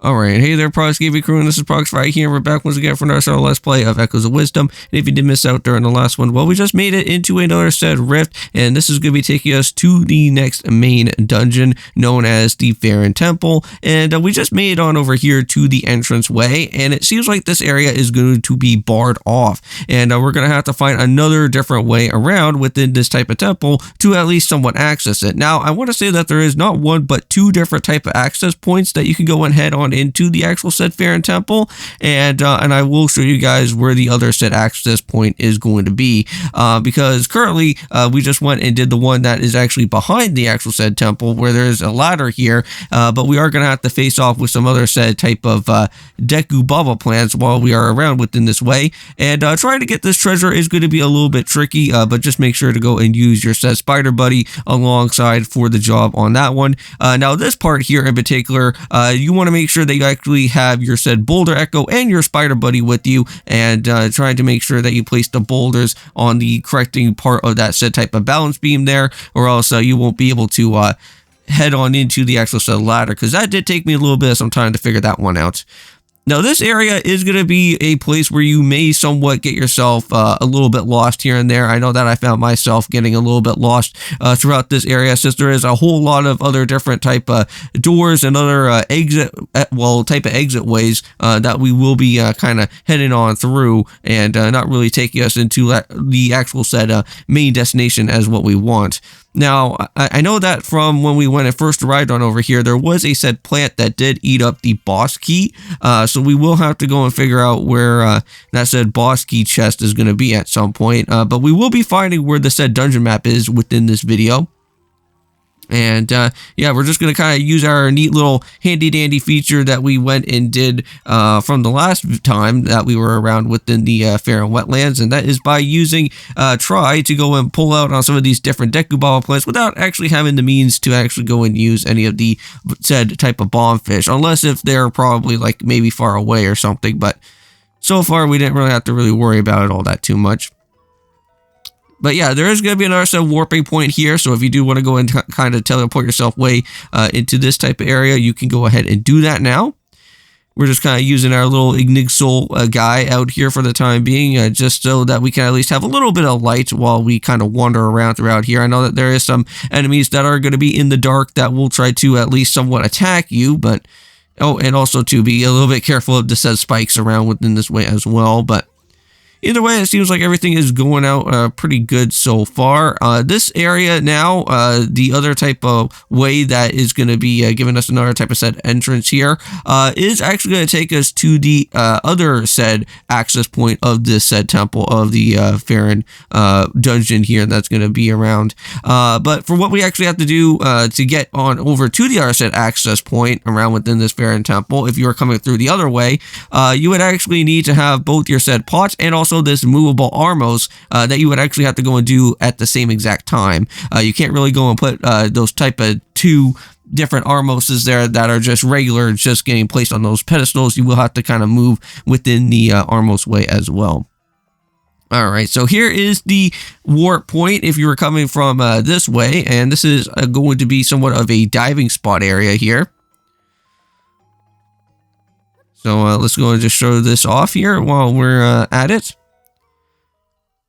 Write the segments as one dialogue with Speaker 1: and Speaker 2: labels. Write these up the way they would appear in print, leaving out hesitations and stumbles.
Speaker 1: Alright, hey there Prox Gaming Crew, and this is Proxify here, and we're back once again for another sort of Let's Play of Echoes of Wisdom. And if you did miss out during the last one, well, we just made it into another said rift, and this is going to be taking us to the next main dungeon, known as the Faron Temple, and we just made it on over here to the entrance way, and it seems like this area is going to be barred off, and we're going to have to find another different way around within this type of temple to at least somewhat access it. Now, I want to say that there is not one, but two different type of access points that you can go and head on into the actual said Faron Temple, and I will show you guys where the other said access point is going to be, because currently we just went and did the one that is actually behind the actual said temple, where there's a ladder here, but we are going to have to face off with some other said type of Deku Baba plants while we are around within this way, and trying to get this treasure is going to be a little bit tricky, but just make sure to go and use your said spider buddy alongside for the job on that one. Now this part here in particular, you want to make sure that you actually have your said boulder echo and your spider buddy with you, and trying to make sure that you place the boulders on the correcting part of that said type of balance beam there, or else you won't be able to head on into the actual said ladder, because that did take me a little bit of some time to figure that one out. Now, this area is going to be a place where you may somewhat get yourself a little bit lost here and there. I know that I found myself getting a little bit lost throughout this area, since there is a whole lot of other different type of doors and other type of exit ways that we will be kind of heading on through, and not really taking us into the actual said main destination as what we want. Now, I know that from when we went and first arrived on over here, there was a said plant that did eat up the boss key, so we will have to go and figure out where that said boss key chest is going to be at some point, but we will be finding where the said dungeon map is within this video. And yeah, we're just going to kind of use our neat little handy dandy feature that we went and did from the last time that we were around within the Faron wetlands, and that is by using try to go and pull out on some of these different Deku Baba plants without actually having the means to actually go and use any of the said type of bomb fish, unless if they're probably like maybe far away or something. But so far we didn't really have to really worry about it all that too much. But yeah, there is going to be another set of warping point here, so if you do want to go and kind of teleport yourself way into this type of area, you can go ahead and do that now. We're just kind of using our little Ignixol guy out here for the time being, just so that we can at least have a little bit of light while we kind of wander around throughout here. I know that there is some enemies that are going to be in the dark that will try to at least somewhat attack you, but oh, and also to be a little bit careful of the said spikes around within this way as well. But either way, it seems like everything is going out pretty good so far. This area now, the other type of way that is going to be giving us another type of said entrance here, is actually going to take us to the other said access point of this said temple of the Faron dungeon here that's going to be around. But for what we actually have to do to get on over to the other said access point around within this Faron temple, if you are coming through the other way, you would actually need to have both your said pots and also this movable armos that you would actually have to go and do at the same exact time. You can't really go and put those type of two different armoses there that are just regular, just getting placed on those pedestals. You will have to kind of move within the armos way as well. Alright, so here is the warp point if you were coming from this way, and this is going to be somewhat of a diving spot area here. So let's go and just show this off here while we're at it.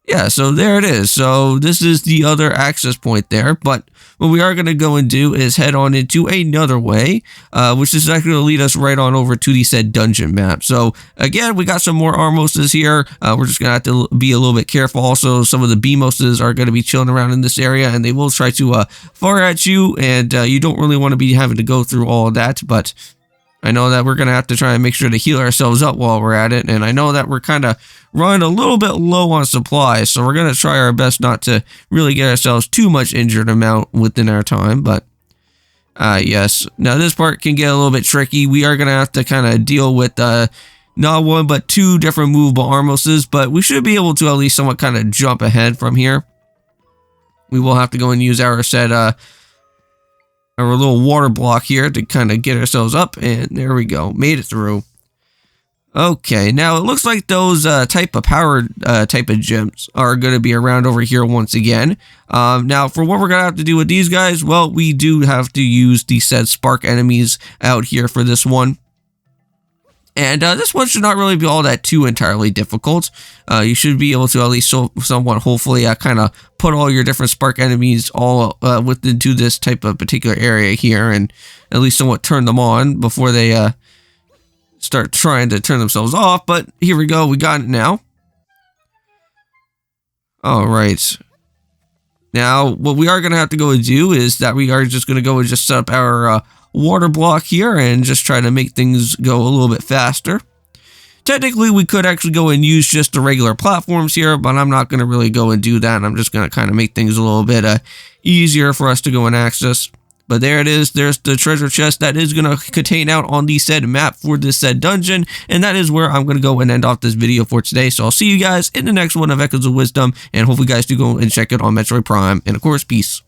Speaker 1: Yeah, so there it is. So this is the other access point there, but what we are going to go and do is head on into another way, which is actually going to lead us right on over to the said dungeon map. So again, we got some more armoses here. We're just going to have to be a little bit careful. Also, some of the beamoses are going to be chilling around in this area, and they will try to fire at you, and you don't really want to be having to go through all of that, but I know that we're going to have to try and make sure to heal ourselves up while we're at it, and I know that we're kind of running a little bit low on supplies, so we're going to try our best not to really get ourselves too much injured amount within our time, but yes. Now this part can get a little bit tricky. We are going to have to kind of deal with not one but two different movable armoses, but we should be able to at least somewhat kind of jump ahead from here. We will have to go and use our said our little water block here to kind of get ourselves up, and there we go, made it through. Okay, now it looks like those type of powered type of gems are going to be around over here once again. Now for what we're going to have to do with these guys, well, we do have to use the said spark enemies out here for this one. And this one should not really be all that too entirely difficult. You should be able to at least somewhat, hopefully, kind of put all your different spark enemies all into this type of particular area here, and at least somewhat turn them on before they start trying to turn themselves off. But here we go, we got it now. All right. Now, what we are going to have to go and do is that we are just going to go and just set up our water block here and just try to make things go a little bit faster. Technically, we could actually go and use just the regular platforms here, but I'm not going to really go and do that. I'm just going to kind of make things a little bit easier for us to go and access. But there it is. There's the treasure chest that is going to contain out on the said map for this said dungeon. And that is where I'm going to go and end off this video for today. So I'll see you guys in the next one of Echoes of Wisdom. And hopefully you guys do go and check it on Metroid Prime. And of course, peace.